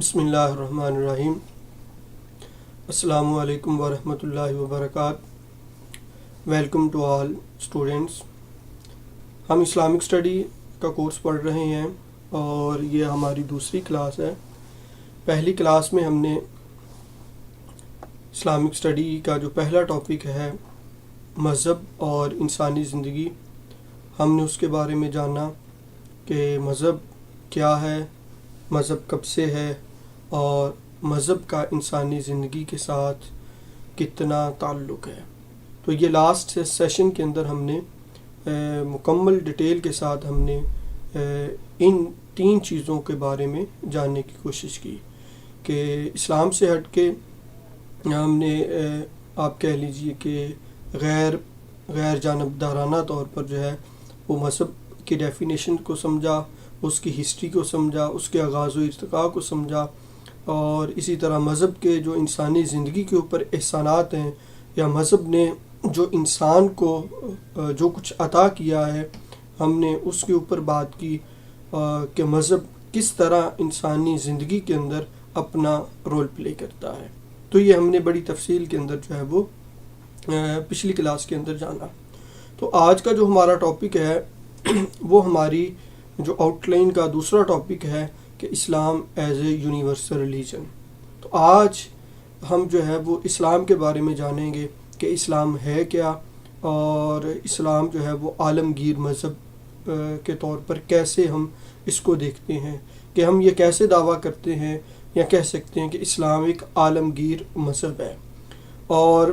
بسم اللہ الرحمن الرحیم۔ السلام علیکم ورحمۃ اللہ وبرکاتہ۔ Welcome to all students. ہم اسلامک اسٹڈی کا کورس پڑھ رہے ہیں اور یہ ہماری دوسری کلاس ہے۔ پہلی کلاس میں ہم نے اسلامک اسٹڈی کا جو پہلا ٹاپک ہے مذہب اور انسانی زندگی، ہم نے اس کے بارے میں جانا کہ مذہب کیا ہے، مذہب کب سے ہے اور مذہب کا انسانی زندگی کے ساتھ کتنا تعلق ہے۔ تو یہ لاسٹ سیشن کے اندر ہم نے مکمل ڈیٹیل کے ساتھ ہم نے ان تین چیزوں کے بارے میں جاننے کی کوشش کی کہ اسلام سے ہٹ کے ہم نے آپ کہہ لیجئے کہ غیر جانبدارانہ طور پر جو ہے وہ مذہب کی ڈیفینیشن کو سمجھا، اس کی ہسٹری کو سمجھا، اس کے آغاز و ارتقاء کو سمجھا، اور اسی طرح مذہب کے جو انسانی زندگی کے اوپر احسانات ہیں یا مذہب نے جو انسان کو جو کچھ عطا کیا ہے، ہم نے اس کے اوپر بات کی کہ مذہب کس طرح انسانی زندگی کے اندر اپنا رول پلے کرتا ہے۔ تو یہ ہم نے بڑی تفصیل کے اندر جو ہے وہ پچھلی کلاس کے اندر جانا۔ تو آج کا جو ہمارا ٹاپک ہے وہ ہماری جو آؤٹ لائن کا دوسرا ٹاپک ہے کہ اسلام ایز اے یونیورسل ریلیجن۔ تو آج ہم جو ہے وہ اسلام کے بارے میں جانیں گے کہ اسلام ہے کیا، اور اسلام جو ہے وہ عالمگیر مذہب کے طور پر کیسے ہم اس کو دیکھتے ہیں، کہ ہم یہ کیسے دعویٰ کرتے ہیں یا کہہ سکتے ہیں کہ اسلام ایک عالمگیر مذہب ہے۔ اور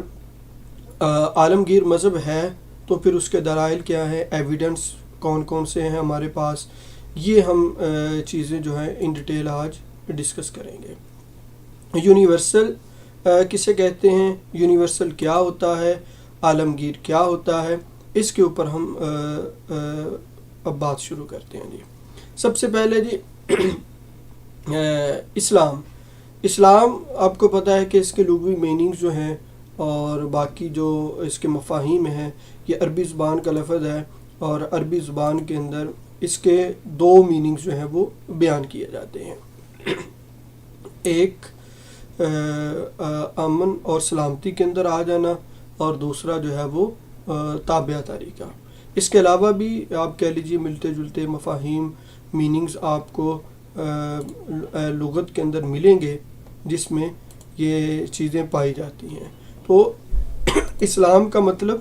عالمگیر مذہب ہے تو پھر اس کے دلائل کیا ہیں، ایویڈنس کون کون سے ہیں ہمارے پاس، یہ ہم چیزیں جو ہیں ان ڈیٹیل آج ڈسکس کریں گے۔ یونیورسل کسے کہتے ہیں، یونیورسل کیا ہوتا ہے، عالمگیر کیا ہوتا ہے، اس کے اوپر ہم اب بات شروع کرتے ہیں۔ جی سب سے پہلے جی اسلام آپ کو پتہ ہے کہ اس کے لغوی میننگ جو ہیں اور باقی جو اس کے مفاہیم ہیں، یہ عربی زبان کا لفظ ہے، اور عربی زبان کے اندر اس کے دو میننگز جو ہیں وہ بیان کیے جاتے ہیں۔ ایک امن اور سلامتی کے اندر آ جانا، اور دوسرا جو ہے وہ تابع داری کا۔ اس کے علاوہ بھی آپ کہہ لیجیے ملتے جلتے مفاہیم، میننگز آپ کو لغت کے اندر ملیں گے جس میں یہ چیزیں پائی جاتی ہیں۔ تو اسلام کا مطلب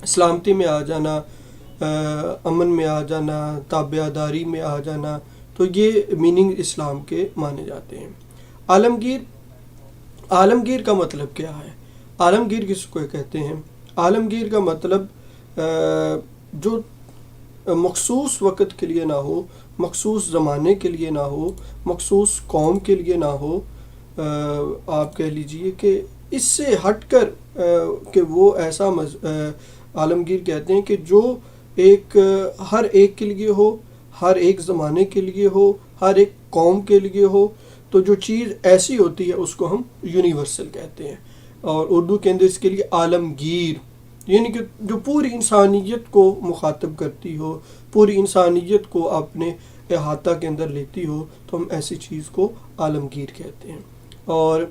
سلامتی میں آ جانا، امن میں آ جانا، تابع داری میں آ جانا، تو یہ میننگ اسلام کے مانے جاتے ہیں۔ عالمگیر کا مطلب کیا ہے، عالمگیر کس کو کہتے ہیں؟ عالمگیر کا مطلب جو مخصوص وقت کے لیے نہ ہو، مخصوص زمانے کے لیے نہ ہو، مخصوص قوم کے لیے نہ ہو، آپ کہہ لیجئے کہ اس سے ہٹ کر کہ وہ ایسا عالمگیر کہتے ہیں کہ جو ہر ایک کے لیے ہو، ہر ایک زمانے کے لیے ہو، ہر ایک قوم کے لیے ہو، تو جو چیز ایسی ہوتی ہے اس کو ہم یونیورسل کہتے ہیں۔ اور اردو کے اندر اس کے لیے عالمگیر، یعنی کہ جو پوری انسانیت کو مخاطب کرتی ہو، پوری انسانیت کو اپنے احاطہ کے اندر لیتی ہو، تو ہم ایسی چیز کو عالمگیر کہتے ہیں۔ اور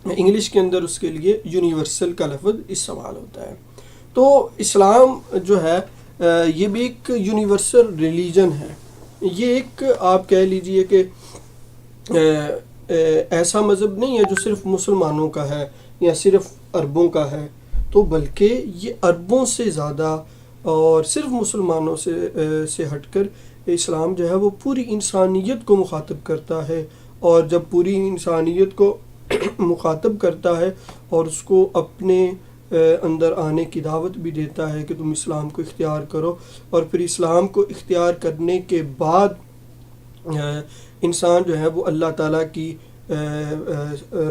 انگلش کے اندر اس کے لیے یونیورسل کا لفظ استعمال ہوتا ہے۔ تو اسلام جو ہے یہ بھی ایک یونیورسل ریلیجن ہے۔ یہ ایک آپ کہہ لیجئے کہ ایسا مذہب نہیں ہے جو صرف مسلمانوں کا ہے یا صرف عربوں کا ہے، تو بلکہ یہ عربوں سے زیادہ اور صرف مسلمانوں سے ہٹ کر اسلام جو ہے وہ پوری انسانیت کو مخاطب کرتا ہے، اور جب پوری انسانیت کو مخاطب کرتا ہے اور اس کو اپنے اندر آنے کی دعوت بھی دیتا ہے کہ تم اسلام کو اختیار کرو، اور پھر اسلام کو اختیار کرنے کے بعد انسان جو ہے وہ اللہ تعالیٰ کی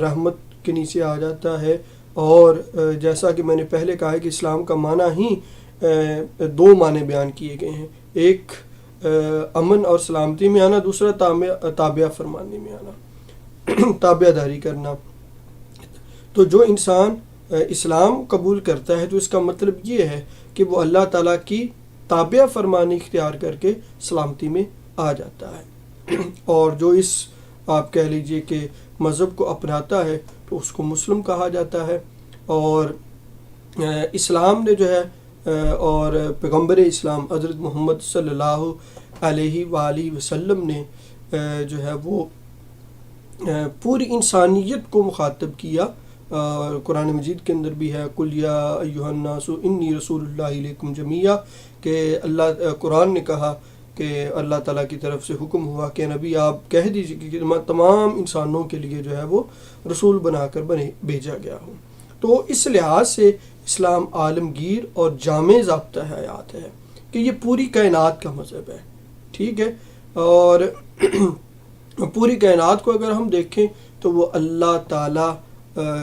رحمت کے نیچے آ جاتا ہے۔ اور جیسا کہ میں نے پہلے کہا ہے کہ اسلام کا معنی ہی دو معنی بیان کیے گئے ہیں، ایک امن اور سلامتی میں آنا، دوسرا تابع فرمانی میں آنا، تابع داری کرنا۔ تو جو انسان اسلام قبول کرتا ہے تو اس کا مطلب یہ ہے کہ وہ اللہ تعالیٰ کی تابع فرمانی اختیار کر کے سلامتی میں آ جاتا ہے۔ اور جو اس آپ کہہ لیجئے کہ مذہب کو اپناتا ہے تو اس کو مسلم کہا جاتا ہے۔ اور اسلام نے جو ہے اور پیغمبر اسلام حضرت محمد صلی اللہ علیہ وآلہ وسلم نے جو ہے وہ پوری انسانیت کو مخاطب کیا۔ قرآن مجید کے اندر بھی ہے قُلْ يَا أَيُّهَا النَّاسُ إِنِّي رَسُولُ اللَّهِ إِلَيْكُمْ جَمِيعًا، کہ قرآن نے کہا کہ اللہ تعالیٰ کی طرف سے حکم ہوا کہ نبی آپ کہہ دیجیے کہ میں تمام انسانوں کے لیے جو ہے وہ رسول بنا کر بھیجا گیا ہوں۔ تو اس لحاظ سے اسلام عالمگیر اور جامع ضابطہ حیات ہے کہ یہ پوری کائنات کا مذہب ہے، ٹھیک ہے۔ اور پوری کائنات کو اگر ہم دیکھیں تو وہ اللہ تعالیٰ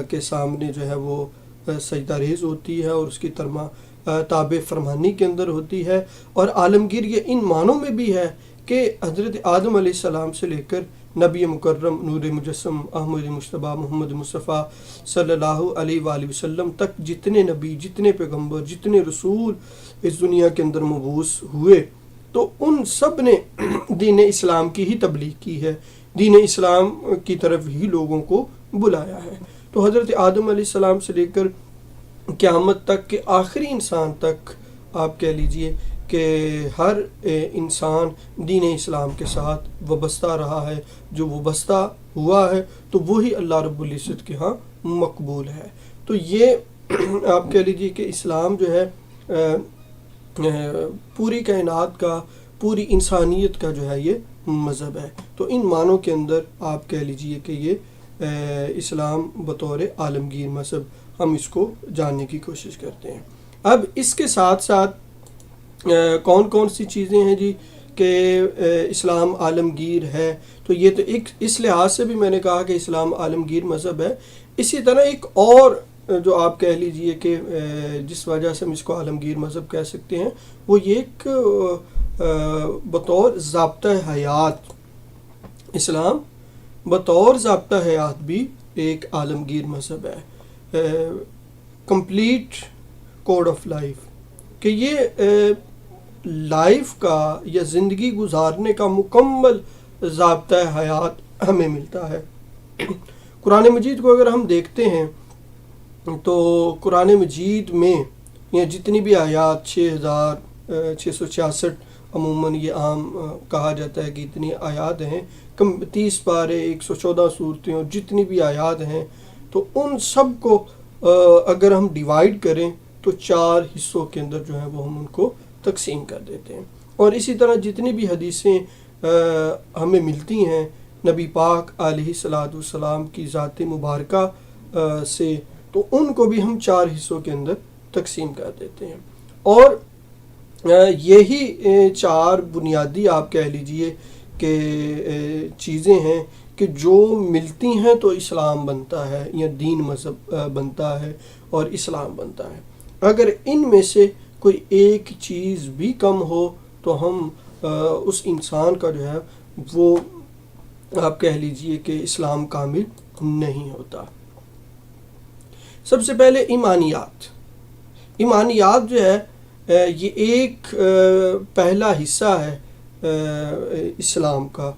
کے سامنے جو ہے وہ سجدہ ریز ہوتی ہے اور اس کی تابع فرمانی کے اندر ہوتی ہے۔ اور عالمگیر یہ ان معنوں میں بھی ہے کہ حضرت آدم علیہ السلام سے لے کر نبی مکرم نور مجسم احمد مصطفیٰ محمد مصطفیٰ صلی اللہ علیہ وآلہ وسلم تک جتنے نبی، جتنے پیغمبر، جتنے رسول اس دنیا کے اندر مبعوث ہوئے، تو ان سب نے دین اسلام کی ہی تبلیغ کی ہے، دین اسلام کی طرف ہی لوگوں کو بلایا ہے۔ تو حضرت آدم علیہ السلام سے لے کر قیامت تک کے آخری انسان تک آپ کہہ لیجئے کہ ہر انسان دین اسلام کے ساتھ وابستہ رہا ہے۔ جو وابستہ ہوا ہے تو وہی اللہ رب العزت کے ہاں مقبول ہے۔ تو یہ آپ کہہ لیجئے کہ اسلام جو ہے پوری کائنات کا، پوری انسانیت کا جو ہے یہ مذہب ہے۔ تو ان معنوں کے اندر آپ کہہ لیجئے کہ یہ اسلام بطور عالمگیر مذہب ہم اس کو جاننے کی کوشش کرتے ہیں۔ اب اس کے ساتھ ساتھ کون کون سی چیزیں ہیں جی کہ اسلام عالمگیر ہے، تو یہ تو ایک اس لحاظ سے بھی میں نے کہا کہ اسلام عالمگیر مذہب ہے۔ اسی طرح ایک اور جو آپ کہہ لیجئے کہ جس وجہ سے ہم اس کو عالمگیر مذہب کہہ سکتے ہیں، وہ یہ ایک بطور ضابطہ حیات، اسلام بطور ضابطہ حیات بھی ایک عالمگیر مذہب ہے، کمپلیٹ کوڈ آف لائف، کہ یہ لائف کا یا زندگی گزارنے کا مکمل ضابطہ حیات ہمیں ملتا ہے۔ قرآن مجید کو اگر ہم دیکھتے ہیں تو قرآن مجید میں یہ جتنی بھی آیات 6666 عموماً یہ عام کہا جاتا ہے کہ اتنی آیات ہیں، 30 پارے 114 صورتیں اور جتنی بھی آیات ہیں، تو ان سب کو اگر ہم ڈیوائیڈ کریں تو 4 حصوں کے اندر جو ہے وہ ہم ان کو تقسیم کر دیتے ہیں۔ اور اسی طرح جتنی بھی حدیثیں ہمیں ملتی ہیں نبی پاک علیہ الصلوۃ والسلام کی ذات مبارکہ سے، تو ان کو بھی ہم 4 حصوں کے اندر تقسیم کر دیتے ہیں۔ اور یہی 4 بنیادی آپ کہہ لیجئے کہ چیزیں ہیں کہ جو ملتی ہیں تو اسلام بنتا ہے یا دین مذہب بنتا ہے اور اسلام بنتا ہے۔ اگر ان میں سے کوئی ایک چیز بھی کم ہو تو ہم اس انسان کا جو ہے وہ آپ کہہ لیجئے کہ اسلام کامل نہیں ہوتا۔ سب سے پہلے ایمانیات جو ہے یہ ایک پہلا حصہ ہے اسلام کا،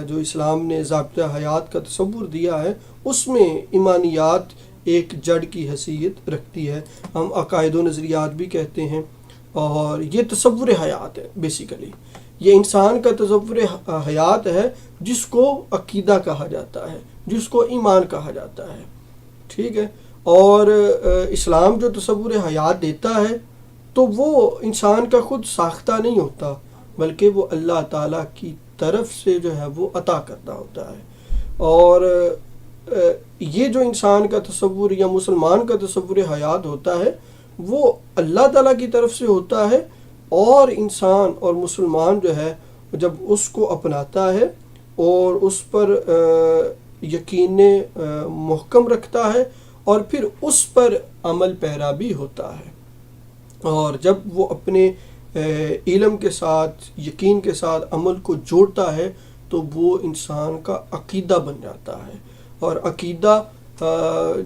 جو اسلام نے ضابطہ حیات کا تصور دیا ہے، اس میں ایمانیات ایک جڑ کی حیثیت رکھتی ہے۔ ہم عقائد و نظریات بھی کہتے ہیں، اور یہ تصور حیات ہے، بیسیکلی یہ انسان کا تصور حیات ہے جس کو عقیدہ کہا جاتا ہے، جس کو ایمان کہا جاتا ہے، ٹھیک ہے۔ اور اسلام جو تصور حیات دیتا ہے تو وہ انسان کا خود ساختہ نہیں ہوتا، بلکہ وہ اللہ تعالیٰ کی طرف سے جو ہے وہ عطا کرتا ہوتا ہے۔ اور یہ جو انسان کا تصور یا مسلمان کا تصور حیات ہوتا ہے وہ اللہ تعالیٰ کی طرف سے ہوتا ہے، اور انسان اور مسلمان جو ہے جب اس کو اپناتا ہے اور اس پر یقین محکم رکھتا ہے اور پھر اس پر عمل پیرا بھی ہوتا ہے، اور جب وہ اپنے علم کے ساتھ، یقین کے ساتھ عمل کو جوڑتا ہے تو وہ انسان کا عقیدہ بن جاتا ہے۔ اور عقیدہ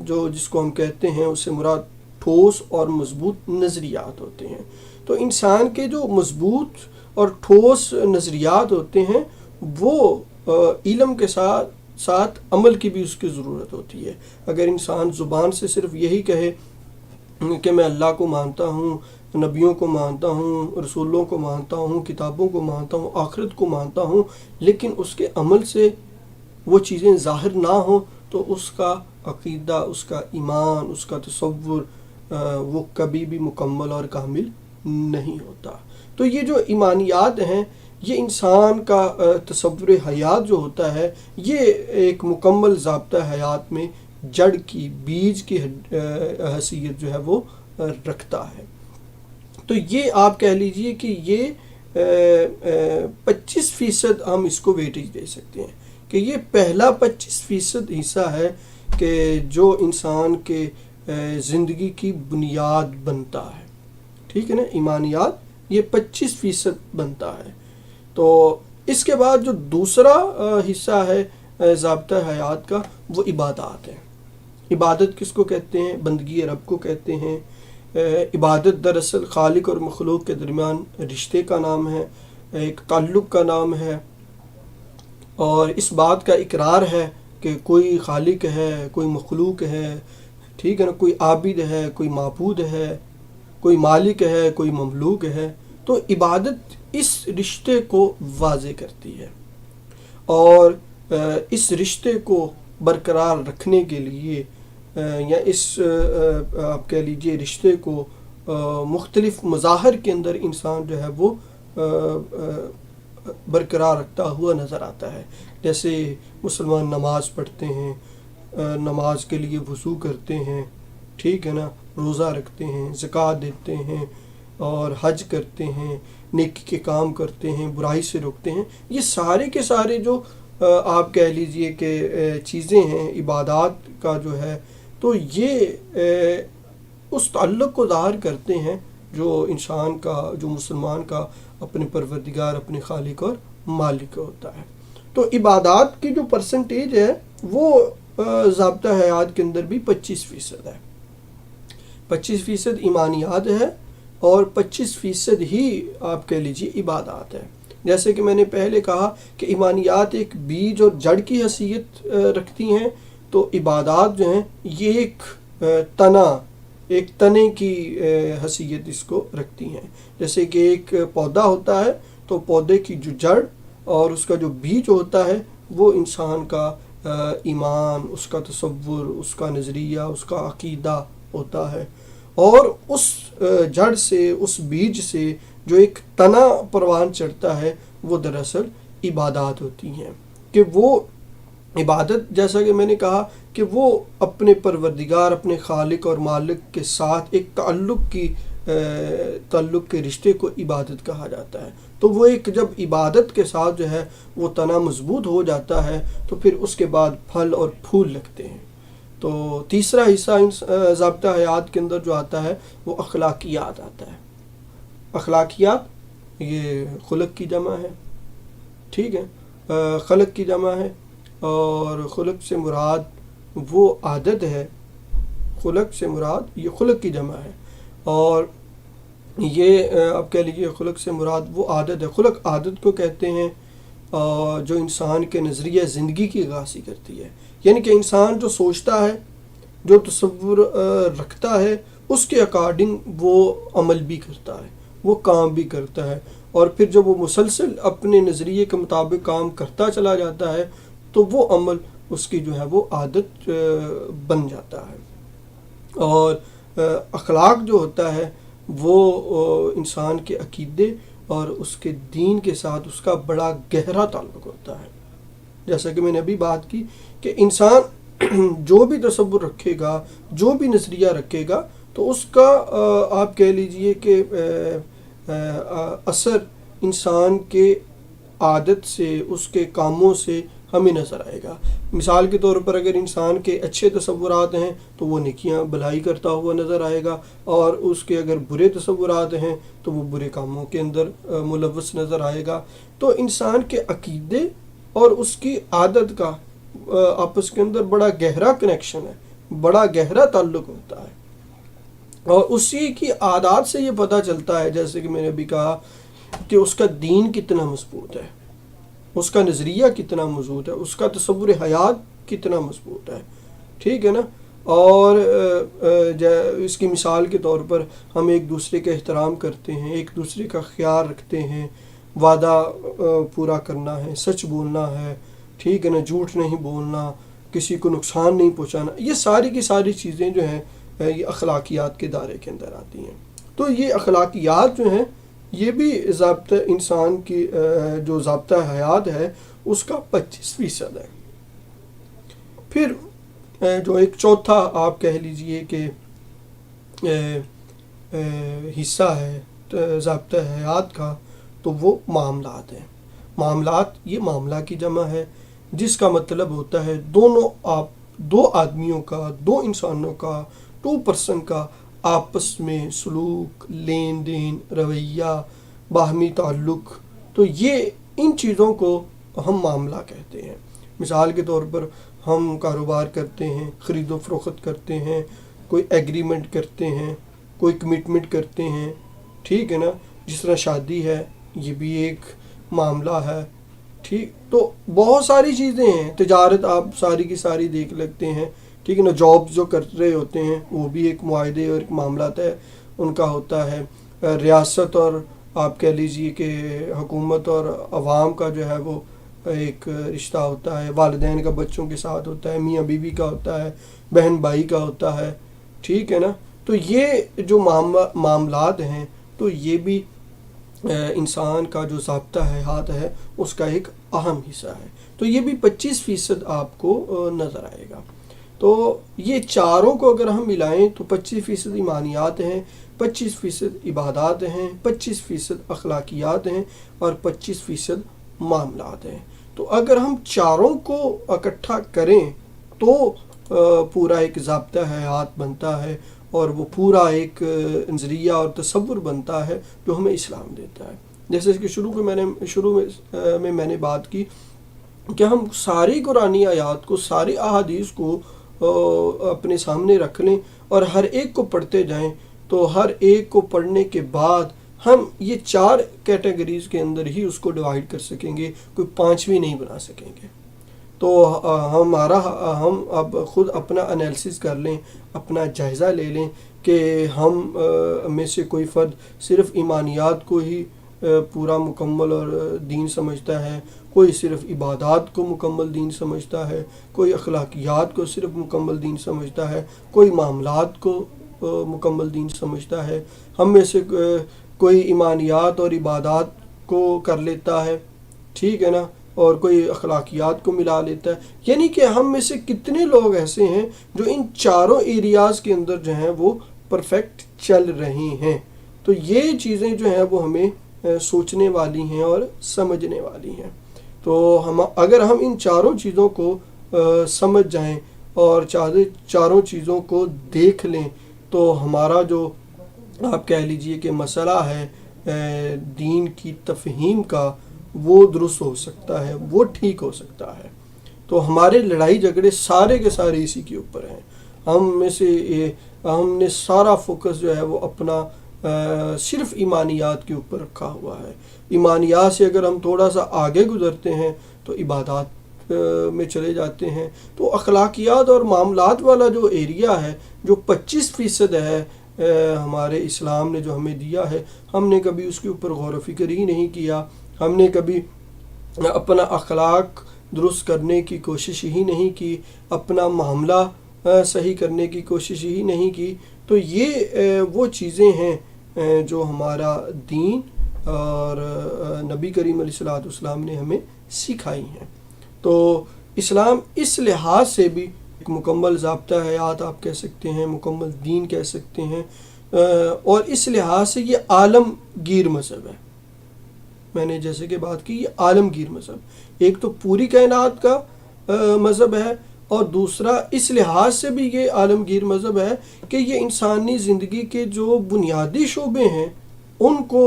جو جس کو ہم کہتے ہیں اس سے مراد ٹھوس اور مضبوط نظریات ہوتے ہیں۔ تو انسان کے جو مضبوط اور ٹھوس نظریات ہوتے ہیں وہ علم کے ساتھ ساتھ عمل کی بھی اس کی ضرورت ہوتی ہے۔ اگر انسان زبان سے صرف یہی کہے کہ میں اللہ کو مانتا ہوں، نبیوں کو مانتا ہوں، رسولوں کو مانتا ہوں، کتابوں کو مانتا ہوں، آخرت کو مانتا ہوں، لیکن اس کے عمل سے وہ چیزیں ظاہر نہ ہوں، تو اس کا عقیدہ، اس کا ایمان، اس کا تصور وہ کبھی بھی مکمل اور کامل نہیں ہوتا۔ تو یہ جو ایمانیات ہیں، یہ انسان کا تصور حیات جو ہوتا ہے، یہ ایک مکمل ضابطہ حیات میں جڑ کی، بیج کی حیثیت جو ہے وہ رکھتا ہے۔ تو یہ آپ کہہ لیجئے کہ یہ 25% ہم اس کو ویٹیج دے سکتے ہیں کہ یہ پہلا 25% حصہ ہے کہ جو انسان کے زندگی کی بنیاد بنتا ہے، ٹھیک ہے نا، ایمانیات یہ 25% بنتا ہے۔ تو اس کے بعد جو دوسرا حصہ ہے ضابطہ حیات کا، وہ عبادات ہیں۔ عبادت کس کو کہتے ہیں؟ بندگی رب کو کہتے ہیں۔ عبادت دراصل خالق اور مخلوق کے درمیان رشتے کا نام ہے، ایک تعلق کا نام ہے، اور اس بات کا اقرار ہے کہ کوئی خالق ہے، کوئی مخلوق ہے، ٹھیک ہے نا، کوئی عابد ہے، کوئی معبود ہے، کوئی مالک ہے، کوئی مملوک ہے۔ تو عبادت اس رشتے کو واضح کرتی ہے، اور اس رشتے کو برقرار رکھنے کے لیے یا اس آپ کہہ لیجئے رشتے کو مختلف مظاہر کے اندر انسان جو ہے وہ برقرار رکھتا ہوا نظر آتا ہے۔ جیسے مسلمان نماز پڑھتے ہیں، نماز کے لیے وضو کرتے ہیں، ٹھیک ہے نا، روزہ رکھتے ہیں، زکوٰۃ دیتے ہیں، اور حج کرتے ہیں، نیکی کے کام کرتے ہیں، برائی سے روکتے ہیں۔ یہ سارے کے سارے جو آپ کہہ لیجئے کہ چیزیں ہیں عبادات کا جو ہے، تو یہ اس تعلق کو ظاہر کرتے ہیں جو انسان کا، جو مسلمان کا اپنے پروردگار، اپنے خالق اور مالک ہوتا ہے۔ تو عبادات کی جو پرسنٹیج ہے وہ ضابطہ حیات کے اندر بھی 25% ہے۔ 25% ایمانیات ہے اور 25% ہی آپ کہہ لیجیے عبادات ہے۔ جیسے کہ میں نے پہلے کہا کہ ایمانیات ایک بیج اور جڑ کی حیثیت رکھتی ہیں، تو عبادات جو ہیں یہ ایک تنے کی حیثیت اس کو رکھتی ہیں۔ جیسے کہ ایک پودا ہوتا ہے، تو پودے کی جو جڑ اور اس کا جو بیج ہوتا ہے وہ انسان کا ایمان، اس کا تصور، اس کا نظریہ، اس کا عقیدہ ہوتا ہے، اور اس جڑ سے، اس بیج سے جو ایک تنا پروان چڑھتا ہے، وہ دراصل عبادات ہوتی ہیں۔ کہ وہ عبادت، جیسا کہ میں نے کہا کہ وہ اپنے پروردگار، اپنے خالق اور مالک کے ساتھ ایک تعلق کے رشتے کو عبادت کہا جاتا ہے۔ تو وہ ایک جب عبادت کے ساتھ جو ہے وہ تنا مضبوط ہو جاتا ہے، تو پھر اس کے بعد پھل اور پھول لگتے ہیں۔ تو تیسرا حصہ ضابطہ حیات کے اندر جو آتا ہے وہ اخلاقیات آتا ہے۔ اخلاقیات یہ خلق کی جمع ہے، ٹھیک ہے، خلق کی جمع ہے، اور خلق سے مراد وہ عادت ہے، خلق سے مراد یہ خلق کی جمع ہے، اور یہ آپ کہہ لیجیے خلق سے مراد وہ عادت ہے۔ خلق عادت کو کہتے ہیں جو انسان کے نظریہ زندگی کی عکاسی کرتی ہے، یعنی کہ انسان جو سوچتا ہے، جو تصور رکھتا ہے، اس کے اکارڈنگ وہ عمل بھی کرتا ہے، وہ کام بھی کرتا ہے، اور پھر جب وہ مسلسل اپنے نظریے کے مطابق کام کرتا چلا جاتا ہے تو وہ عمل اس کی جو ہے وہ عادت بن جاتا ہے۔ اور اخلاق جو ہوتا ہے وہ انسان کے عقیدے اور اس کے دین کے ساتھ اس کا بڑا گہرا تعلق ہوتا ہے۔ جیسا کہ میں نے ابھی بات کی کہ انسان جو بھی تصور رکھے گا، جو بھی نظریہ رکھے گا، تو اس کا آپ کہہ لیجئے کہ اثر انسان کے عادت سے، اس کے کاموں سے ہمیں نظر آئے گا۔ مثال کے طور پر اگر انسان کے اچھے تصورات ہیں تو وہ نیکیاں بھلائی کرتا ہوا نظر آئے گا، اور اس کے اگر برے تصورات ہیں تو وہ برے کاموں کے اندر ملوث نظر آئے گا۔ تو انسان کے عقیدے اور اس کی عادت کا آپس کے اندر بڑا گہرا کنیکشن ہے، بڑا گہرا تعلق ہوتا ہے، اور اسی کی عادات سے یہ پتہ چلتا ہے، جیسے کہ میں نے ابھی کہا، کہ اس کا دین کتنا مضبوط ہے، اس کا نظریہ کتنا مضبوط ہے، اس کا تصور حیات کتنا مضبوط ہے، ٹھیک ہے نا۔ اور اس کی مثال کے طور پر ہم ایک دوسرے کا احترام کرتے ہیں، ایک دوسرے کا خیال رکھتے ہیں، وعدہ پورا کرنا ہے، سچ بولنا ہے، ٹھیک ہے نا، جھوٹ نہیں بولنا، کسی کو نقصان نہیں پہنچانا، یہ ساری کی ساری چیزیں جو ہیں یہ اخلاقیات کے دائرے کے اندر آتی ہیں۔ تو یہ اخلاقیات جو ہیں یہ بھی ضابطہ انسان کی جو ضابطہ حیات ہے اس کا 25% ہے۔ پھر جو ایک چوتھا آپ کہہ لیجئے کہ حصہ ہے ضابطہ حیات کا، تو وہ معاملات ہیں۔ معاملات، یہ معاملہ کی جمع ہے، جس کا مطلب ہوتا ہے دو آدمیوں کا، دو انسانوں کا، 2 پرسن کا آپس میں سلوک، لین دین، رویہ، باہمی تعلق۔ تو یہ ان چیزوں کو ہم معاملہ کہتے ہیں۔ مثال کے طور پر ہم کاروبار کرتے ہیں، خرید و فروخت کرتے ہیں، کوئی ایگریمنٹ کرتے ہیں، کوئی کمٹمنٹ کرتے ہیں، ٹھیک ہے نا۔ جس طرح شادی ہے، یہ بھی ایک معاملہ ہے، ٹھیک۔ تو بہت ساری چیزیں ہیں، تجارت آپ ساری کی ساری دیکھ لگتے ہیں، ٹھیک ہے نا۔ جاب جو کر رہے ہوتے ہیں وہ بھی ایک معاہدے اور ایک معاملات ہے ان کا ہوتا ہے۔ ریاست اور آپ کہہ لیجئے کہ حکومت اور عوام کا جو ہے وہ ایک رشتہ ہوتا ہے، والدین کا بچوں کے ساتھ ہوتا ہے، میاں بیوی کا ہوتا ہے، بہن بھائی کا ہوتا ہے، ٹھیک ہے نا۔ تو یہ جو معاملات ہیں تو یہ بھی انسان کا جو ضابطہ حیات ہے اس کا ایک اہم حصہ ہے۔ تو یہ بھی 25% آپ کو نظر آئے گا۔ تو یہ چاروں کو اگر ہم ملائیں تو 25% ایمانیات ہیں، 25% عبادات ہیں، 25% اخلاقیات ہیں اور 25% معاملات ہیں۔ تو اگر ہم چاروں کو اکٹھا کریں تو پورا ایک ضابطہ حیات بنتا ہے، اور وہ پورا ایک نظریہ اور تصور بنتا ہے جو ہمیں اسلام دیتا ہے۔ جیسے کہ شروع میں میں نے بات کی کہ ہم ساری قرآنی آیات کو، ساری احادیث کو اپنے سامنے رکھ لیں اور ہر ایک کو پڑھتے جائیں، تو ہر ایک کو پڑھنے کے بعد ہم یہ 4 کیٹیگریز کے اندر ہی اس کو ڈیوائیڈ کر سکیں گے، کوئی 5ویں نہیں بنا سکیں گے۔ تو ہم اب خود اپنا انالیسس کر لیں، اپنا جائزہ لے لیں کہ ہم میں سے کوئی فرد صرف ایمانیات کو ہی پورا مکمل اور دین سمجھتا ہے، کوئی صرف عبادات کو مکمل دین سمجھتا ہے، کوئی اخلاقیات کو صرف مکمل دین سمجھتا ہے، کوئی معاملات کو مکمل دین سمجھتا ہے، ہم میں سے کوئی ایمانیات اور عبادات کو کر لیتا ہے، ٹھیک ہے نا، اور کوئی اخلاقیات کو ملا لیتا ہے۔ یعنی کہ ہم میں سے کتنے لوگ ایسے ہیں جو ان چاروں ایریاز کے اندر جو ہیں وہ پرفیکٹ چل رہے ہیں۔ تو یہ چیزیں جو ہیں وہ ہمیں سوچنے والی ہیں اور سمجھنے والی ہیں۔ تو اگر ہم ان چاروں چیزوں کو سمجھ جائیں اور چاروں چیزوں کو دیکھ لیں تو ہمارا جو آپ کہہ لیجئے کہ مسئلہ ہے دین کی تفہیم کا، وہ درست ہو سکتا ہے، وہ ٹھیک ہو سکتا ہے۔ تو ہمارے لڑائی جھگڑے سارے کے سارے اسی کے اوپر ہیں۔ ہم نے سارا فوکس جو ہے وہ اپنا صرف ایمانیات کے اوپر رکھا ہوا ہے۔ ایمانیات سے اگر ہم تھوڑا سا آگے گزرتے ہیں تو عبادات میں چلے جاتے ہیں۔ تو اخلاقیات اور معاملات والا جو ایریا ہے، جو 25% ہے ہمارے اسلام نے جو ہمیں دیا ہے، ہم نے کبھی اس کے اوپر غور و فکر ہی نہیں کیا، ہم نے کبھی اپنا اخلاق درست کرنے کی کوشش ہی نہیں کی، اپنا معاملہ صحیح کرنے کی کوشش ہی نہیں کی۔ تو یہ وہ چیزیں ہیں جو ہمارا دین اور نبی کریم علیہ الصلوۃ والسلام نے ہمیں سکھائی ہیں۔ تو اسلام اس لحاظ سے بھی ایک مکمل ضابطہ حیات آپ کہہ سکتے ہیں، مکمل دین کہہ سکتے ہیں، اور اس لحاظ سے یہ عالمگیر مذہب ہے۔ میں نے جیسے کہ بات کی، یہ عالمگیر مذہب، ایک تو پوری کائنات کا مذہب ہے، اور دوسرا اس لحاظ سے بھی یہ عالمگیر مذہب ہے کہ یہ انسانی زندگی کے جو بنیادی شعبے ہیں ان کو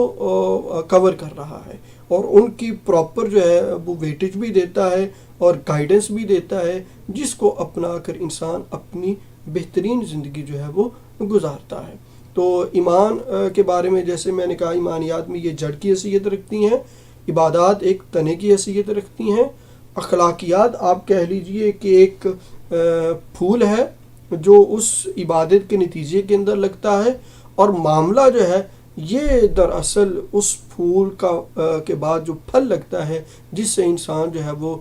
کور کر رہا ہے، اور ان کی پراپر جو ہے وہ ویٹیج بھی دیتا ہے اور گائیڈنس بھی دیتا ہے، جس کو اپنا کر انسان اپنی بہترین زندگی جو ہے وہ گزارتا ہے۔ تو ایمان کے بارے میں جیسے میں نے کہا، ایمانیات میں یہ جڑ کی حیثیت رکھتی ہیں، عبادات ایک تنے کی حیثیت رکھتی ہیں، اخلاقیات آپ کہہ لیجئے کہ ایک پھول ہے جو اس عبادت کے نتیجے کے اندر لگتا ہے، اور معاملہ جو ہے یہ دراصل اس پھول کے بعد جو پھل لگتا ہے جس سے انسان جو ہے وہ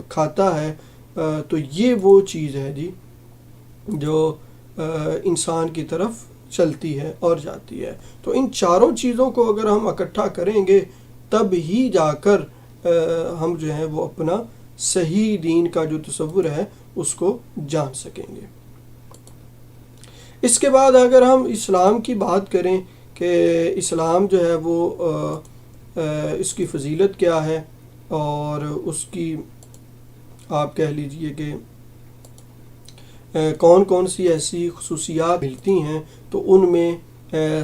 کھاتا ہے، تو یہ وہ چیز ہے جی جو انسان کی طرف چلتی ہے اور جاتی ہے۔ تو ان چاروں چیزوں کو اگر ہم اکٹھا کریں گے تب ہی جا کر ہم جو ہے وہ اپنا صحیح دین کا جو تصور ہے اس کو جان سکیں گے۔ اس کے بعد اگر ہم اسلام کی بات کریں کہ اسلام جو ہے وہ اس کی فضیلت کیا ہے اور اس کی آپ کہہ لیجئے کہ کون کون سی ایسی خصوصیات ملتی ہیں، تو ان میں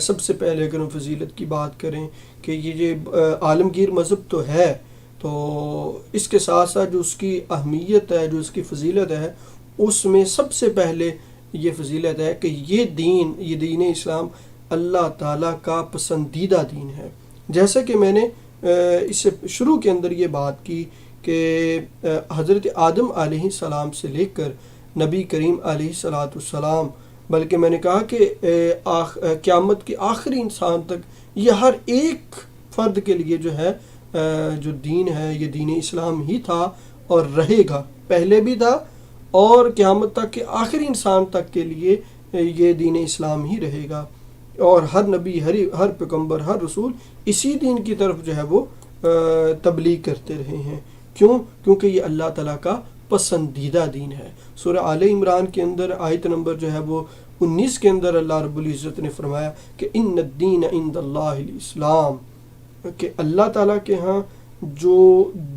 سب سے پہلے اگر ہم فضیلت کی بات کریں کہ یہ عالمگیر مذہب تو ہے، تو اس کے ساتھ ساتھ جو اس کی اہمیت ہے، جو اس کی فضیلت ہے، اس میں سب سے پہلے یہ فضیلت ہے کہ یہ دین اسلام اللہ تعالیٰ کا پسندیدہ دین ہے۔ جیسا کہ میں نے اس سے شروع کے اندر یہ بات کی کہ حضرت آدم علیہ السلام سے لے کر نبی کریم علیہ السلام، بلکہ میں نے کہا کہ قیامت کے آخری انسان تک یہ ہر ایک فرد کے لیے جو ہے جو دین ہے یہ دین اسلام ہی تھا اور رہے گا، پہلے بھی تھا اور قیامت تک کے آخری انسان تک کے لیے یہ دین اسلام ہی رہے گا، اور ہر نبی ہر پیغمبر ہر رسول اسی دین کی طرف جو ہے وہ تبلیغ کرتے رہے ہیں۔ کیونکہ یہ اللہ تعالیٰ کا پسندیدہ دین ہے۔ سورہ آل عمران کے اندر آیت نمبر جو ہے وہ 19 کے اندر اللہ رب العزت نے فرمایا کہ ان الدین عند اللہ الاسلام، کہ اللہ تعالیٰ کے ہاں جو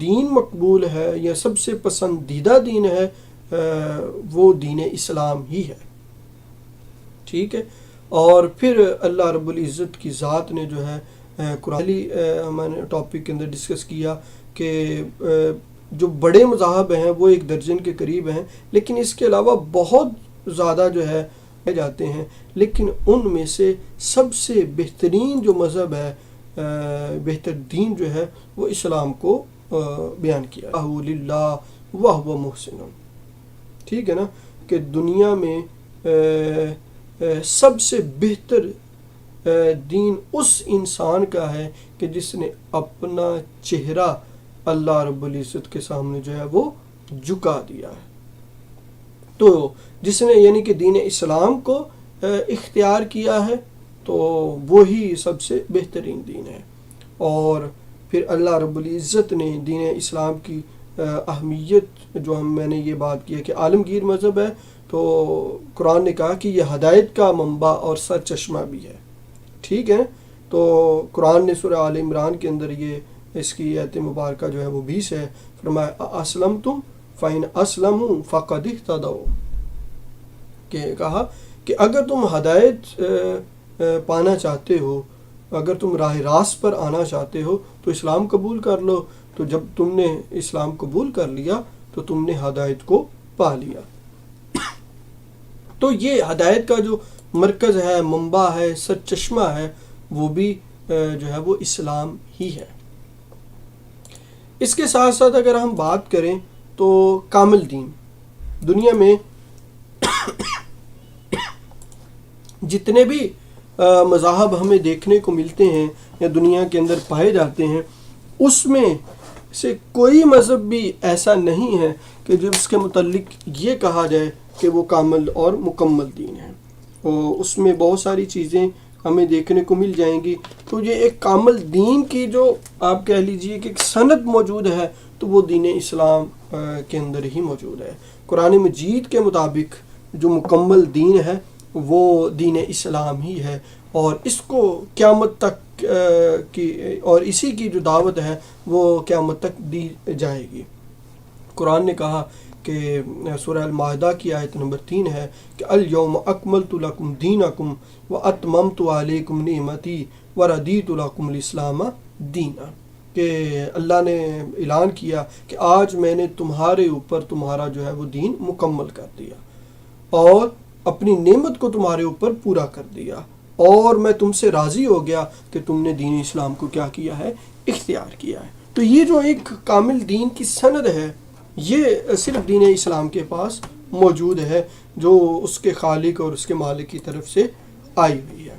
دین مقبول ہے یا سب سے پسندیدہ دین ہے وہ دین اسلام ہی ہے، ٹھیک ہے۔ اور پھر اللہ رب العزت کی ذات نے جو ہے قرآن میں نے ٹاپک کے اندر ڈسکس کیا کہ جو بڑے مذاہب ہیں وہ 1 درجن کے قریب ہیں، لیکن اس کے علاوہ بہت زیادہ جو ہے جاتے ہیں، لیکن ان میں سے سب سے بہترین جو مذہب ہے، بہتر دین جو ہے وہ اسلام کو بیان کیا للہ وہو محسن، ٹھیک ہے نا، کہ دنیا میں سب سے بہتر دین اس انسان کا ہے کہ جس نے اپنا چہرہ اللہ رب العزت کے سامنے جو ہے وہ جھکا دیا ہے، تو جس نے یعنی کہ دین اسلام کو اختیار کیا ہے تو وہی سب سے بہترین دین ہے۔ اور پھر اللہ رب العزت نے دین اسلام کی اہمیت جو میں نے یہ بات کی ہے کہ عالمگیر مذہب ہے، تو قرآن نے کہا کہ یہ ہدایت کا منبع اور سر چشمہ بھی ہے، ٹھیک ہے۔ تو قرآن نے سورہ آل عمران کے اندر یہ اس کی آیت مبارکہ جو ہے وہ 20 ہے، فرمایا اسلمتم فإن اسلموا فقد اہتدوا، کہ کہا کہ اگر تم ہدایت پانا چاہتے ہو، اگر تم راہ راست پر آنا چاہتے ہو تو اسلام قبول کر لو، تو جب تم نے اسلام قبول کر لیا تو تم نے ہدایت کو پا لیا۔ تو یہ ہدایت کا جو مرکز ہے، منبع ہے، سر چشمہ ہے، وہ بھی جو ہے وہ اسلام ہی ہے۔ اس کے ساتھ ساتھ اگر ہم بات کریں تو کامل دین، دنیا میں جتنے بھی مذاہب ہمیں دیکھنے کو ملتے ہیں یا دنیا کے اندر پائے جاتے ہیں، اس میں سے کوئی مذہب بھی ایسا نہیں ہے کہ جو اس کے متعلق یہ کہا جائے کہ وہ کامل اور مکمل دین ہے، اور اس میں بہت ساری چیزیں ہمیں دیکھنے کو مل جائیں گی۔ تو یہ ایک کامل دین کی جو آپ کہہ لیجئے کہ ایک سند موجود ہے تو وہ دین اسلام کے اندر ہی موجود ہے۔ قرآن مجید کے مطابق جو مکمل دین ہے وہ دین اسلام ہی ہے، اور اس کو قیامت تک کی اور اسی کی جو دعوت ہے وہ قیامت تک دی جائے گی۔ قرآن نے کہا کہ سورہ المائدہ کی آیت نمبر 3 ہے کہ الیوم اکملت لکم دینکم واتممت علیکم نعمتی ورضیت لکم الاسلام دینا، کہ اللہ نے اعلان کیا کہ آج میں نے تمہارے اوپر تمہارا جو ہے وہ دین مکمل کر دیا اور اپنی نعمت کو تمہارے اوپر پورا کر دیا، اور میں تم سے راضی ہو گیا کہ تم نے دین اسلام کو کیا کیا ہے، اختیار کیا ہے۔ تو یہ جو ایک کامل دین کی سند ہے، یہ صرف دین اسلام کے پاس موجود ہے، جو اس کے خالق اور اس کے مالک کی طرف سے آئی ہوئی ہے۔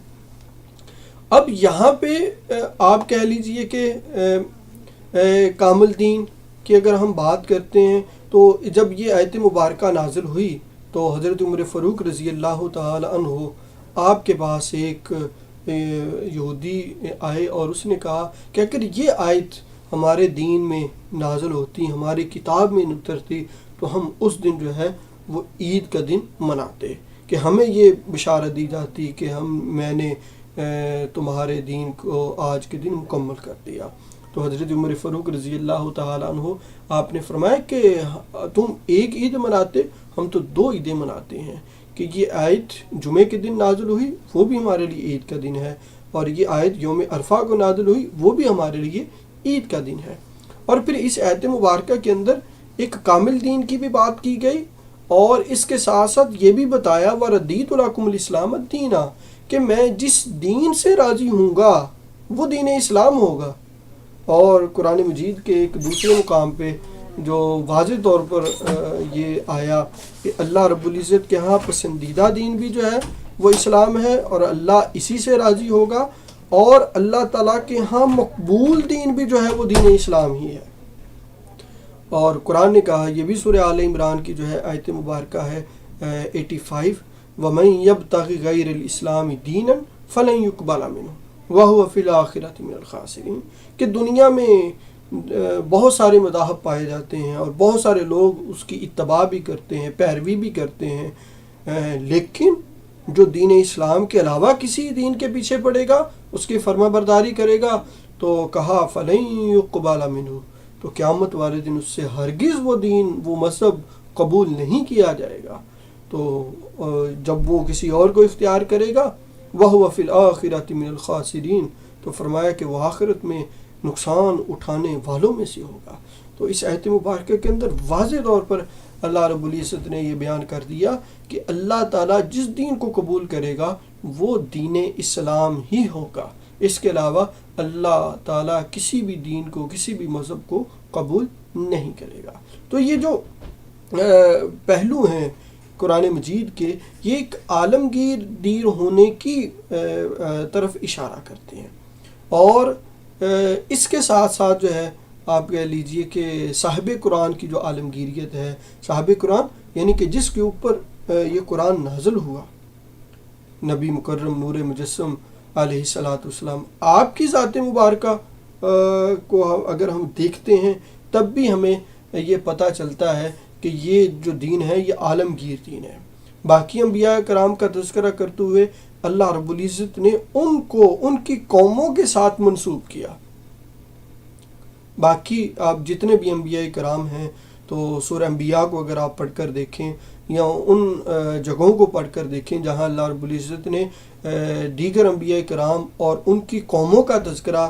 اب یہاں پہ آپ کہہ لیجئے کہ کامل دین کی اگر ہم بات کرتے ہیں تو جب یہ آیت مبارکہ نازل ہوئی تو حضرت عمر فاروق رضی اللہ تعالی عنہ آپ کے پاس ایک یہودی آئے اور اس نے کہا کہ اگر یہ آیت ہمارے دین میں نازل ہوتی، ہماری کتاب میں اترتی، تو ہم اس دن جو ہے وہ عید کا دن مناتے، کہ ہمیں یہ بشارت دی جاتی کہ میں نے تمہارے دین کو آج کے دن مکمل کر دیا۔ تو حضرت عمر فاروق رضی اللہ تعالی عنہ آپ نے فرمایا کہ تم ایک عید مناتے، ہم تو 2 عیدیں مناتے ہیں، کہ یہ آیت جمعے کے دن نازل ہوئی، وہ بھی ہمارے لیے عید کا دن ہے، اور یہ آیت یوم عرفہ کو نازل ہوئی، وہ بھی ہمارے لیے عید کا دن ہے۔ اور پھر اس آیت مبارکہ کے اندر ایک کامل دین کی بھی بات کی گئی، اور اس کے ساتھ ساتھ یہ بھی بتایا وَرَضِيتُ لَكُمُ الْإِسْلَامَ دِينًا، کہ میں جس دین سے راضی ہوں گا وہ دین اسلام ہوگا۔ اور قرآن مجید کے ایک دوسرے مقام پہ جو واضح طور پر یہ آیا کہ اللہ رب العزت کے ہاں پسندیدہ دین بھی جو ہے وہ اسلام ہے، اور اللہ اسی سے راضی ہوگا، اور اللہ تعالیٰ کے ہاں مقبول دین بھی جو ہے وہ دین اسلام ہی ہے۔ اور قرآن نے کہا، یہ بھی سورہ آل عمران کی جو ہے آیت مبارکہ ہے 85، وَمَن يَبْتَغِ غَيْرَ الْإِسْلَامِ دِينًا فَلَن يُقْبَلَ مِنْهُ وَهُوَ فِي الْآخِرَةِ مِنَ الْخَاسِرِينَ، کہ دنیا میں بہت سارے مذاہب پائے جاتے ہیں اور بہت سارے لوگ اس کی اتباع بھی کرتے ہیں، پیروی بھی کرتے ہیں، لیکن جو دین اسلام کے علاوہ کسی دین کے پیچھے پڑے گا، اس کی فرما برداری کرے گا، تو کہا فَلَن يُقْبَلَ مِنْهُ، تو قیامت والے دن اس سے ہرگز وہ دین، وہ مذہب قبول نہیں کیا جائے گا۔ تو جب وہ کسی اور کو اختیار کرے گا، وَهُوَ فِي الْآخِرَةِ مِنَ الْخَاسِرِينَ، تو فرمایا کہ وہ آخرت میں نقصان اٹھانے والوں میں سے ہوگا۔ تو اس آیت مبارکہ کے اندر واضح طور پر اللہ رب العزت نے یہ بیان کر دیا کہ اللہ تعالیٰ جس دین کو قبول کرے گا وہ دین اسلام ہی ہوگا، اس کے علاوہ اللہ تعالیٰ کسی بھی دین کو، کسی بھی مذہب کو قبول نہیں کرے گا۔ تو یہ جو پہلو ہیں قرآن مجید کے، یہ ایک عالمگیر دین ہونے کی طرف اشارہ کرتے ہیں، اور اس کے ساتھ ساتھ جو ہے آپ کہہ لیجئے کہ صاحب قرآن کی جو عالمگیریت ہے، صاحب قرآن یعنی کہ جس کے اوپر یہ قرآن نازل ہوا، نبی مکرم نور مجسم علیہ الصلاۃ والسلام، آپ کی ذات مبارکہ کو اگر ہم دیکھتے ہیں تب بھی ہمیں یہ پتہ چلتا ہے کہ یہ جو دین ہے یہ عالمگیر دین ہے۔ باقی انبیاء کرام کا تذکرہ کرتے ہوئے اللہ رب العزت نے ان کو ان کی قوموں کے ساتھ منسوب کیا۔ باقی آپ جتنے بھی انبیاء کرام ہیں تو سورہ انبیاء کو اگر آپ پڑھ کر دیکھیں یا ان جگہوں کو پڑھ کر دیکھیں جہاں اللہ رب العزت نے دیگر انبیاء کرام اور ان کی قوموں کا تذکرہ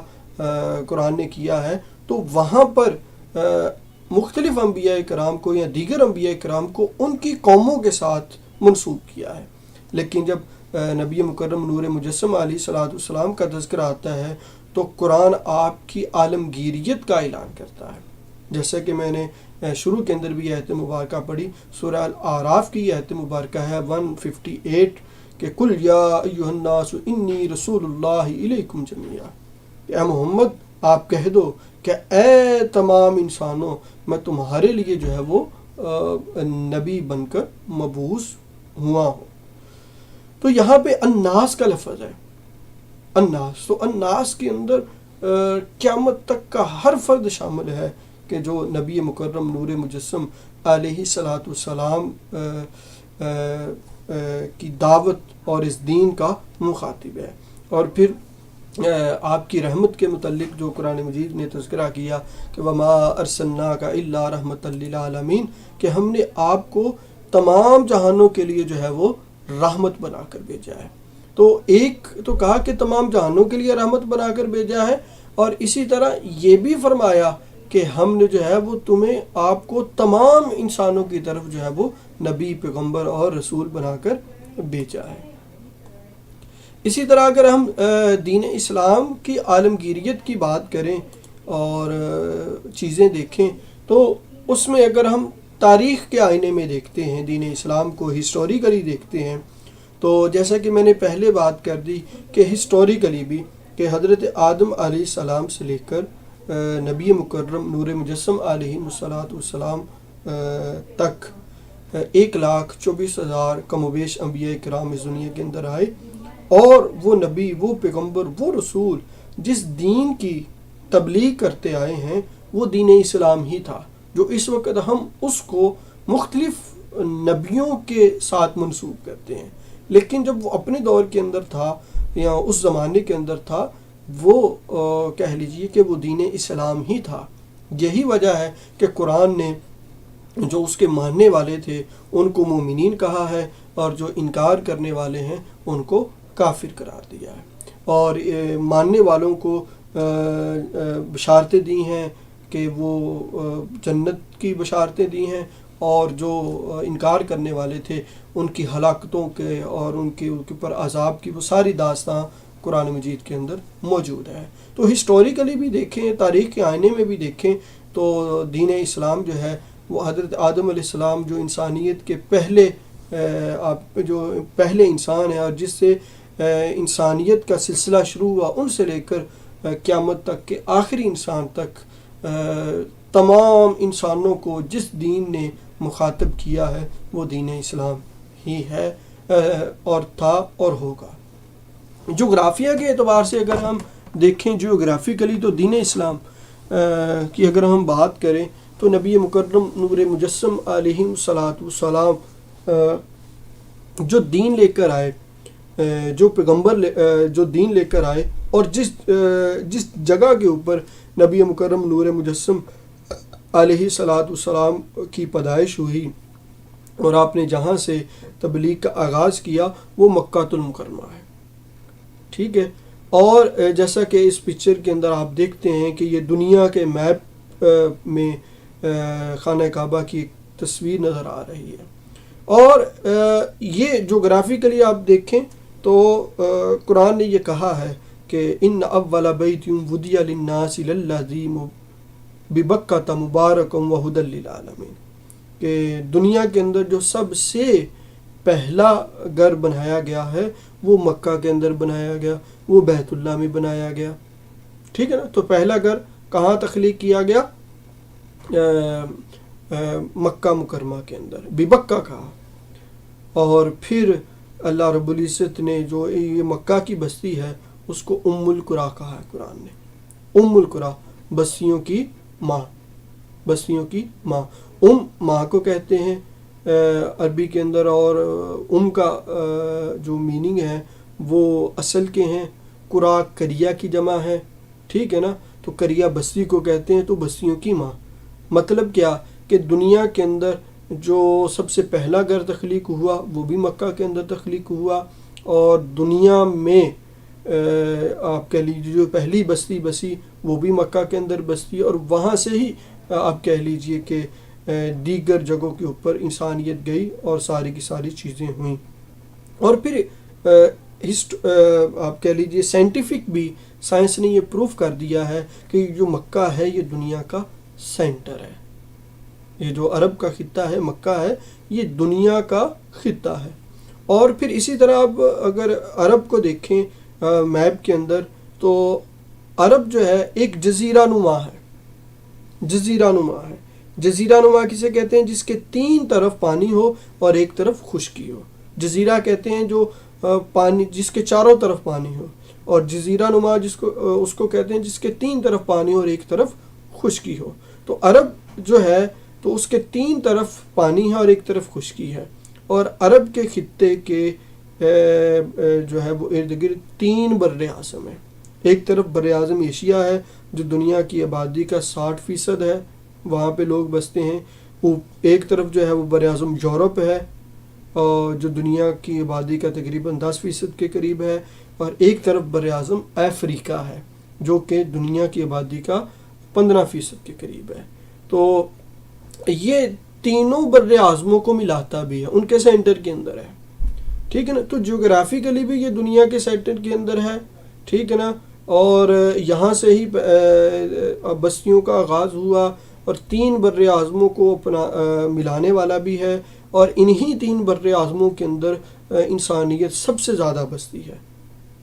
قرآن نے کیا ہے، تو وہاں پر مختلف انبیاء کرام کو یا دیگر انبیاء کرام کو ان کی قوموں کے ساتھ منسوب کیا ہے۔ لیکن جب نبی مکرم نور مجسم علیہ الصلوۃ والسلام کا تذکرہ آتا ہے تو قرآن آپ کی عالمگیریت کا اعلان کرتا ہے، جیسا کہ میں نے شروع کے اندر بھی آیت مبارکہ پڑھی، سورہ الاعراف کی آیت مبارکہ ہے 158 کہ قل یا ایھا الناس انی رسول اللہ الیکم جمیعا، کہ اے محمد آپ کہہ دو کہ اے تمام انسانوں میں تمہارے لیے جو ہے وہ نبی بن کر مبعوث ہوا ہوں۔ تو یہاں پہ الناس کا لفظ ہے، الناس، تو الناس کے اندر قیامت تک کا ہر فرد شامل ہے کہ جو نبی مکرم نور مجسم علیہ الصلوۃ والسلام کی دعوت اور اس دین کا مخاطب ہے۔ اور پھر آپ کی رحمت کے متعلق جو قرآن مجید نے تذکرہ کیا کہ وما ارسلناک الا رحمۃ للعالمین، کہ ہم نے آپ کو تمام جہانوں کے لیے جو ہے وہ رحمت بنا کر بھیجا ہے۔ تو ایک تو کہا کہ تمام جہانوں کے لیے رحمت بنا کر بھیجا ہے، اور اسی طرح یہ بھی فرمایا کہ ہم نے جو ہے وہ تمہیں آپ کو تمام انسانوں کی طرف جو ہے وہ نبی، پیغمبر اور رسول بنا کر بھیجا ہے۔ اسی طرح اگر ہم دین اسلام کی عالمگیریت کی بات کریں اور چیزیں دیکھیں تو اس میں اگر ہم تاریخ کے آئینے میں دیکھتے ہیں دین اسلام کو ہسٹوریکلی دیکھتے ہیں تو جیسا کہ میں نے پہلے بات کر دی کہ ہسٹوریکلی بھی کہ حضرت آدم علیہ السلام سے لے کر نبی مکرم نور مجسم علیہ الصلاۃ والسلام تک 1,24,000 کم و بیش انبیاء کرام اس دنیا کے اندر آئے، اور وہ نبی، وہ پیغمبر، وہ رسول جس دین کی تبلیغ کرتے آئے ہیں وہ دین اسلام ہی تھا، جو اس وقت ہم اس کو مختلف نبیوں کے ساتھ منسوب کرتے ہیں، لیکن جب وہ اپنے دور کے اندر تھا یا اس زمانے کے اندر تھا وہ کہہ لیجئے کہ وہ دین اسلام ہی تھا۔ یہی وجہ ہے کہ قرآن نے جو اس کے ماننے والے تھے ان کو مومنین کہا ہے، اور جو انکار کرنے والے ہیں ان کو کافر قرار دیا ہے، اور ماننے والوں کو بشارتیں دی ہیں کہ وہ جنت کی بشارتیں دی ہیں، اور جو انکار کرنے والے تھے ان کی ہلاکتوں کے اور ان کے اوپر عذاب کی وہ ساری داستان قرآن مجید کے اندر موجود ہے۔ تو ہسٹوریکلی بھی دیکھیں، تاریخ کے آئینے میں بھی دیکھیں تو دین اسلام جو ہے وہ حضرت آدم علیہ السلام جو انسانیت کے پہلے انسان ہیں، اور جس سے انسانیت کا سلسلہ شروع ہوا، ان سے لے کر قیامت تک کے آخری انسان تک تمام انسانوں کو جس دین نے مخاطب کیا ہے وہ دین اسلام ہی ہے، اور تھا اور ہوگا۔ جغرافیہ کے اعتبار سے اگر ہم دیکھیں جیوگرافیکلی تو دین اسلام کی اگر ہم بات کریں تو نبی مکرم نور مجسم علیہ الصلاۃ والسلام جو دین لے کر آئے، جو پیغمبر جو دین لے کر آئے، اور جس جگہ کے اوپر نبی مکرم نور مجسم علیہ الصلاۃ والسلام کی پیدائش ہوئی اور آپ نے جہاں سے تبلیغ کا آغاز کیا وہ مکہ المکرمہ ہے، ٹھیک ہے۔ اور جیسا کہ اس پکچر کے اندر آپ دیکھتے ہیں کہ یہ دنیا کے میپ میں خانہ کعبہ کی ایک تصویر نظر آ رہی ہے، اور یہ جغرافیکلی آپ دیکھیں تو قرآن نے یہ کہا ہے کہ ان اول بیت وضع للناس للذی ببکۃ مبارک وہدی للعالمین، کہ دنیا کے اندر جو سب سے پہلا گھر بنایا گیا ہے وہ مکہ کے اندر بنایا گیا، وہ بیت اللہ میں بنایا گیا، ٹھیک ہے نا۔ تو پہلا گھر کہاں تخلیق کیا گیا؟ مکہ مکرمہ کے اندر، ببکہ کہا، اور پھر اللہ رب العزت نے جو یہ مکہ کی بستی ہے اس کو ام القریٰ کہا ہے قرآن نے، ام القریٰ، بستیوں کی ماں، بستیوں کی ماں، ماں کو کہتے ہیں عربی کے اندر، اور کا جو میننگ ہے وہ اصل کے ہیں، قریٰ قریہ کی جمع ہے، ٹھیک ہے نا۔ تو قریہ بستی کو کہتے ہیں، تو بستیوں کی ماں مطلب کیا کہ دنیا کے اندر جو سب سے پہلا گھر تخلیق ہوا وہ بھی مکہ کے اندر تخلیق ہوا، اور دنیا میں آپ کہہ لیجیے جو پہلی بستی بسی وہ بھی مکہ کے اندر بستی، اور وہاں سے ہی آپ کہہ لیجیے کہ دیگر جگہوں کے اوپر انسانیت گئی اور ساری کی ساری چیزیں ہوئیں۔ اور پھر آپ کہہ لیجیے سائنٹیفک بھی، سائنس نے یہ پروف کر دیا ہے کہ جو مکہ ہے یہ دنیا کا سینٹر ہے، یہ جو عرب کا خطہ ہے مکہ ہے یہ دنیا کا خطہ ہے۔ اور پھر اسی طرح اب اگر عرب کو دیکھیں میپ کے اندر تو عرب جو ہے ایک جزیرہ نما ہے، جزیرہ نما ہے۔ جزیرہ نما کسے کہتے ہیں؟ جس کے 3 طرف پانی ہو اور ایک طرف خشکی ہو، جزیرہ کہتے ہیں جو پانی جس کے چاروں طرف پانی ہو، اور جزیرہ نما اس کو کہتے ہیں جس کے 3 طرف پانی ہو اور ایک طرف خشکی ہو۔ تو عرب جو ہے تو اس کے 3 طرف پانی ہے اور ایک طرف خشکی ہے، اور عرب کے خطے کے جو ہے وہ ارد گرد 3 بر اعظم ہیں۔ ایک طرف بر اعظم ایشیا ہے جو دنیا کی آبادی کا 60% ہے، وہاں پہ لوگ بستے ہیں۔ وہ ایک طرف جو ہے وہ بر اعظم یورپ ہے، اور جو دنیا کی آبادی کا تقریباً 10% کے قریب ہے، اور ایک طرف بر اعظم افریقہ ہے جو کہ دنیا کی آبادی کا 15% کے قریب ہے۔ تو یہ تینوں بر اعظموں کو ملاتا بھی ہے، ان کے سینٹر کے اندر ہے۔ ٹھیک ہے نا. تو جغرافیکلی بھی یہ دنیا کے سیکٹر کے اندر ہے, ٹھیک ہے نا, اور یہاں سے ہی بستیوں کا آغاز ہوا, اور 3 بر اعظموں کو اپنا ملانے والا بھی ہے, اور انہی 3 بر اعظموں کے اندر انسانیت سب سے زیادہ بستی ہے,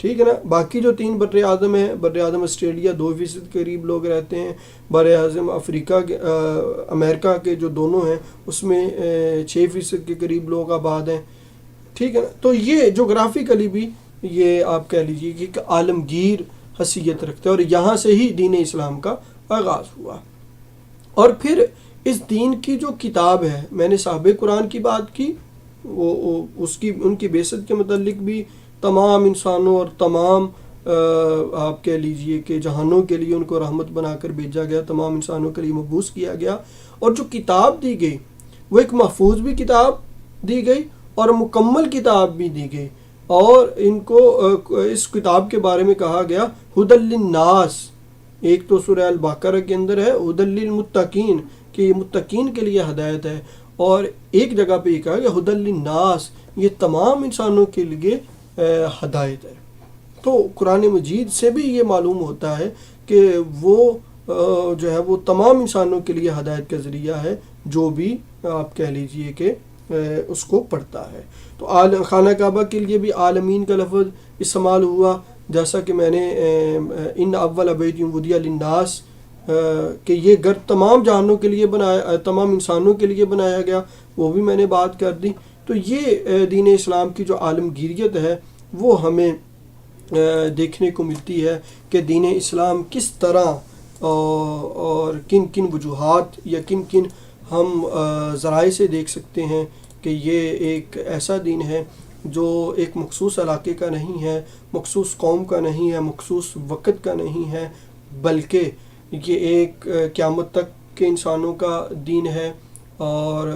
ٹھیک ہے نا. باقی جو 3 بر اعظم ہیں, بر اعظم آسٹریلیا 2% کے قریب لوگ رہتے ہیں, بر اعظم افریقہ کے امریکہ کے جو دونوں ہیں اس میں 6% کے قریب لوگ آباد ہیں, ٹھیک ہے نا. تو یہ جغرافیکلی بھی یہ آپ کہہ لیجیے کہ ایک عالمگیر حیثیت رکھتا ہے, اور یہاں سے ہی دین اسلام کا آغاز ہوا. اور پھر اس دین کی جو کتاب ہے, میں نے صحابہ قرآن کی بات کی, وہ ان کی بعثت کے متعلق بھی تمام انسانوں اور تمام آپ کہہ لیجئے کہ جہانوں کے لیے ان کو رحمت بنا کر بھیجا گیا, تمام انسانوں کے لیے مبعوث کیا گیا. اور جو کتاب دی گئی وہ ایک محفوظ بھی کتاب دی گئی اور مکمل کتاب بھی دی گئی, اور ان کو اس کتاب کے بارے میں کہا گیا ہدی للناس. ایک تو سورہ البقرہ کے اندر ہے ہدی للمتقین کہ یہ متقین کے لیے ہدایت ہے, اور ایک جگہ پہ یہ کہا گیا ہدی للناس, یہ تمام انسانوں کے لیے ہدایت ہے. تو قرآن مجید سے بھی یہ معلوم ہوتا ہے کہ وہ جو ہے وہ تمام انسانوں کے لیے ہدایت کا ذریعہ ہے, جو بھی آپ کہہ لیجئے کہ اس کو پڑھتا ہے. تو خانہ کعبہ کے لیے بھی عالمین کا لفظ استعمال ہوا, جیسا کہ میں نے ان اول بیت وضع للناس کہ یہ گھر تمام جہانوں کے لیے بنایا, تمام انسانوں کے لیے بنایا گیا, وہ بھی میں نے بات کر دی. تو یہ دین اسلام کی جو عالمگیریت ہے وہ ہمیں دیکھنے کو ملتی ہے کہ دین اسلام کس طرح اور کن کن وجوہات یا کن کن ہم ذرائع سے دیکھ سکتے ہیں کہ یہ ایک ایسا دین ہے جو ایک مخصوص علاقے کا نہیں ہے, مخصوص قوم کا نہیں ہے, مخصوص وقت کا نہیں ہے, بلکہ یہ ایک قیامت تک کے انسانوں کا دین ہے. اور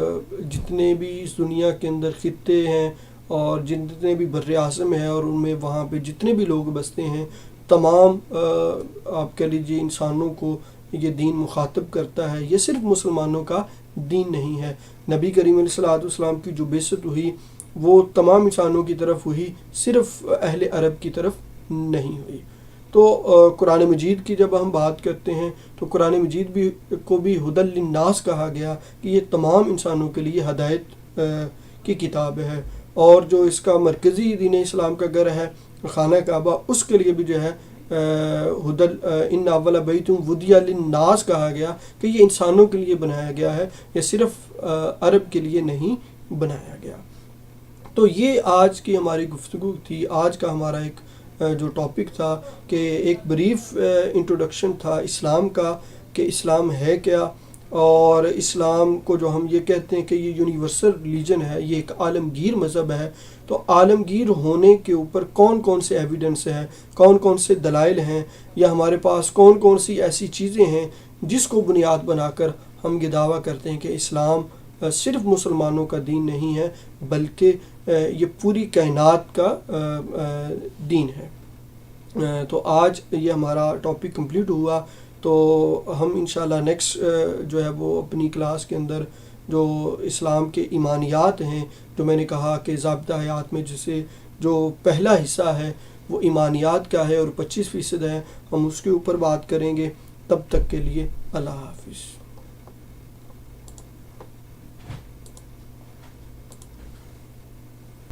جتنے بھی اس دنیا کے اندر خطے ہیں اور جتنے بھی بر اعظم ہیں اور ان میں وہاں پہ جتنے بھی لوگ بستے ہیں, تمام آپ کہہ لیجیے انسانوں کو یہ دین مخاطب کرتا ہے. یہ صرف مسلمانوں کا دین نہیں ہے. نبی کریم علیہ الصلوۃ والسلام کی جو بعثت ہوئی وہ تمام انسانوں کی طرف ہوئی, صرف اہل عرب کی طرف نہیں ہوئی. تو قرآن مجید کی جب ہم بات کرتے ہیں تو قرآن مجید کو بھی ہدی للناس کہا گیا کہ یہ تمام انسانوں کے لیے ہدایت کی کتاب ہے. اور جو اس کا مرکزی دین اسلام کا گھر ہے خانہ کعبہ, اس کے لیے بھی جو ہے ان اول بیت وضع للناس کہا گیا کہ یہ انسانوں کے لیے بنایا گیا ہے, یہ صرف عرب کے لیے نہیں بنایا گیا. تو یہ آج کی ہماری گفتگو تھی, آج کا ہمارا ایک جو ٹاپک تھا کہ ایک بریف انٹروڈکشن تھا اسلام کا کہ اسلام ہے کیا, اور اسلام کو جو ہم یہ کہتے ہیں کہ یہ یونیورسل ریلیجن ہے, یہ ایک عالمگیر مذہب ہے. تو عالمگیر ہونے کے اوپر کون کون سے ایویڈنس ہیں, کون کون سے دلائل ہیں, یا ہمارے پاس کون کون سی ایسی چیزیں ہیں جس کو بنیاد بنا کر ہم یہ دعویٰ کرتے ہیں کہ اسلام صرف مسلمانوں کا دین نہیں ہے بلکہ یہ پوری کائنات کا دین ہے. تو آج یہ ہمارا ٹاپک کمپلیٹ ہوا. تو ہم انشاءاللہ نیکسٹ جو ہے وہ اپنی کلاس کے اندر جو اسلام کے ایمانیات ہیں, جو میں نے کہا کہ ضابطہ حیات میں جسے جو پہلا حصہ ہے وہ ایمانیات کا ہے اور 25% ہے, ہم اس کے اوپر بات کریں گے. تب تک کے لیے اللہ حافظ.